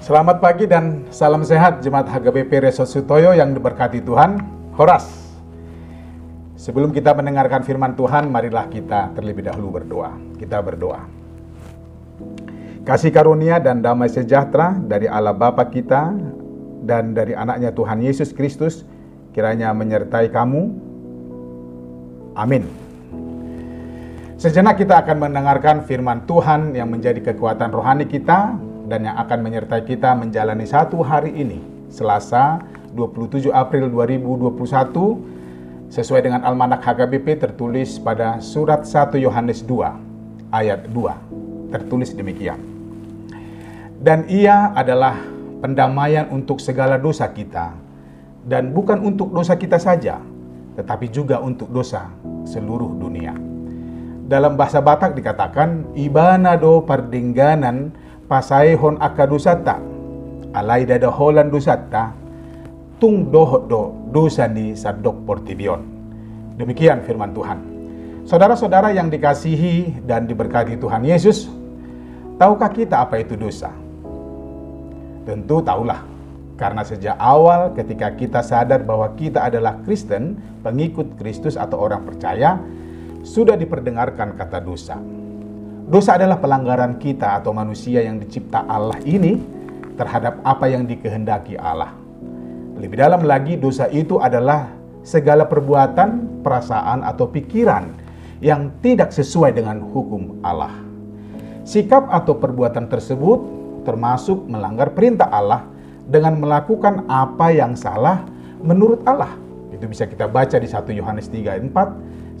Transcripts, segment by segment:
Selamat pagi dan salam sehat Jemaat HGBP Resort Sutoyo yang diberkati Tuhan. Horas. Sebelum kita mendengarkan firman Tuhan, marilah kita terlebih dahulu berdoa. Kita berdoa. Kasih karunia dan damai sejahtera dari Allah Bapa kita dan dari anaknya Tuhan Yesus Kristus kiranya menyertai kamu. Amin. Sejenak kita akan mendengarkan firman Tuhan yang menjadi kekuatan rohani kita dan yang akan menyertai kita menjalani satu hari ini, Selasa 27 April 2021, sesuai dengan Almanak HGBP tertulis pada surat 1 Yohanes 2 ayat 2, tertulis demikian. Dan ia adalah pendamaian untuk segala dosa kita, dan bukan untuk dosa kita saja, tetapi juga untuk dosa seluruh dunia. Dalam bahasa Batak dikatakan, ibana do pardingganan pasaihon akadusata, alai dada holan dusata, tung dohot do dosani sadok portibion. Demikian firman Tuhan. Saudara-saudara yang dikasihi dan diberkati Tuhan Yesus, tahukah kita apa itu dosa? Tentu tahulah, karena sejak awal ketika kita sadar bahwa kita adalah Kristen, pengikut Kristus atau orang percaya, sudah diperdengarkan kata dosa. Dosa adalah pelanggaran kita atau manusia yang dicipta Allah ini terhadap apa yang dikehendaki Allah. Lebih dalam lagi, dosa itu adalah segala perbuatan, perasaan, atau pikiran yang tidak sesuai dengan hukum Allah. Sikap atau perbuatan tersebut termasuk melanggar perintah Allah dengan melakukan apa yang salah menurut Allah. Itu bisa kita baca di 1 Yohanes 3 ayat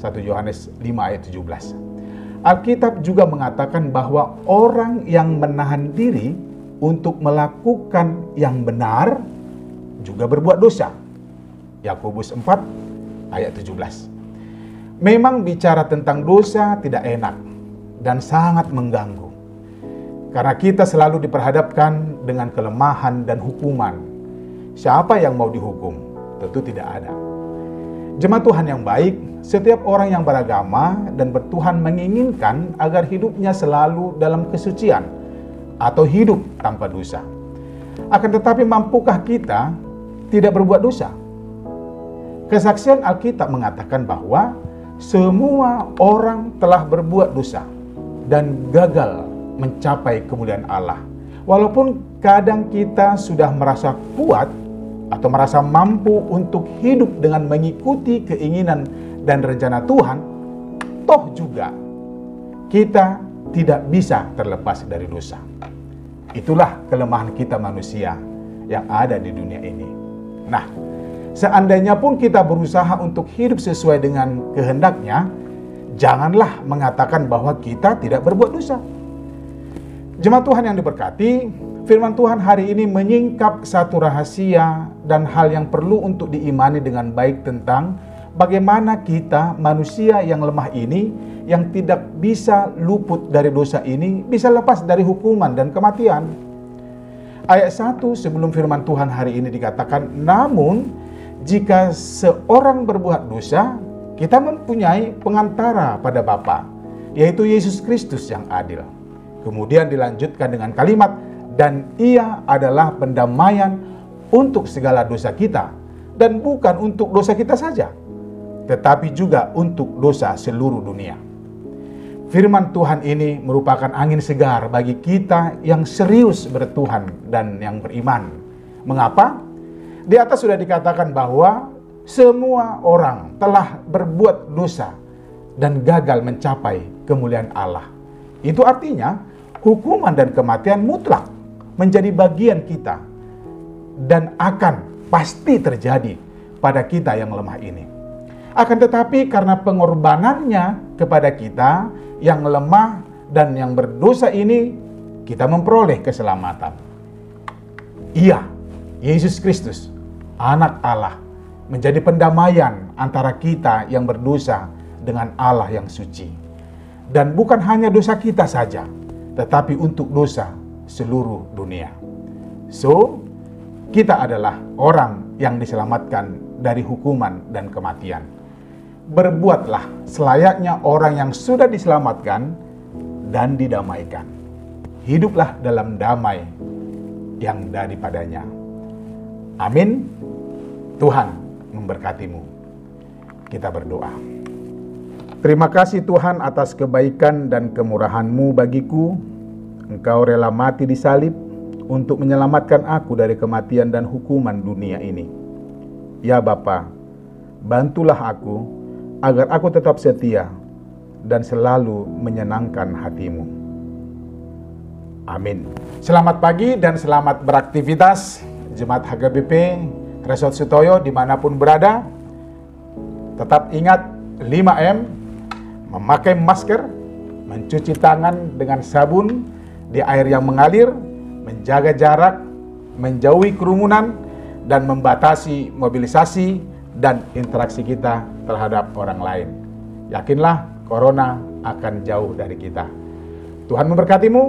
4, 1 Yohanes 5 ayat 17. Alkitab juga mengatakan bahwa orang yang menahan diri untuk melakukan yang benar juga berbuat dosa. Yakobus 4 ayat 17. Memang bicara tentang dosa tidak enak dan sangat mengganggu. Karena kita selalu diperhadapkan dengan kelemahan dan hukuman. Siapa yang mau dihukum? Tentu tidak ada. Jemaat Tuhan yang baik, setiap orang yang beragama dan bertuhan menginginkan agar hidupnya selalu dalam kesucian atau hidup tanpa dosa. Akan tetapi mampukah kita tidak berbuat dosa? Kesaksian Alkitab mengatakan bahwa semua orang telah berbuat dosa dan gagal mencapai kemuliaan Allah. Walaupun kadang kita sudah merasa kuat atau merasa mampu untuk hidup dengan mengikuti keinginan dan rencana Tuhan, toh juga kita tidak bisa terlepas dari dosa. Itulah kelemahan kita manusia yang ada di dunia ini. Nah, seandainya pun kita berusaha untuk hidup sesuai dengan kehendaknya, janganlah mengatakan bahwa kita tidak berbuat dosa. Jemaat Tuhan yang diberkati, firman Tuhan hari ini menyingkap satu rahasia dan hal yang perlu untuk diimani dengan baik tentang bagaimana kita manusia yang lemah ini, yang tidak bisa luput dari dosa ini, bisa lepas dari hukuman dan kematian. Ayat 1 sebelum firman Tuhan hari ini dikatakan, namun jika seorang berbuat dosa, kita mempunyai pengantara pada Bapa, yaitu Yesus Kristus yang adil. Kemudian dilanjutkan dengan kalimat, dan ia adalah pendamaian untuk segala dosa kita, dan bukan untuk dosa kita saja, tetapi juga untuk dosa seluruh dunia. Firman Tuhan ini merupakan angin segar bagi kita yang serius bertuhan dan yang beriman. Mengapa? Di atas sudah dikatakan bahwa semua orang telah berbuat dosa dan gagal mencapai kemuliaan Allah. Itu artinya hukuman dan kematian mutlak menjadi bagian kita dan akan pasti terjadi pada kita yang lemah ini. Akan tetapi karena pengorbanannya kepada kita yang lemah dan yang berdosa ini, kita memperoleh keselamatan. Ia, Yesus Kristus, Anak Allah, menjadi pendamaian antara kita yang berdosa dengan Allah yang suci. Dan bukan hanya dosa kita saja, tetapi untuk dosa seluruh dunia. So, kita adalah orang yang diselamatkan dari hukuman dan kematian. Berbuatlah selayaknya orang yang sudah diselamatkan dan didamaikan. Hiduplah dalam damai yang daripadanya. Amin. Tuhan memberkatimu. Kita berdoa. Terima kasih Tuhan atas kebaikan dan kemurahan-Mu bagiku. Engkau rela mati di salib untuk menyelamatkan aku dari kematian dan hukuman dunia ini. Ya Bapa, bantulah aku agar aku tetap setia dan selalu menyenangkan hati-Mu. Amin. Selamat pagi dan selamat beraktivitas Jemaat HGBP Resort Sutoyo dimanapun berada. Tetap ingat 5M, memakai masker, mencuci tangan dengan sabun di air yang mengalir, menjaga jarak, menjauhi kerumunan, dan membatasi mobilisasi dan interaksi kita terhadap orang lain. Yakinlah, corona akan jauh dari kita. Tuhan memberkatimu.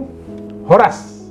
Horas.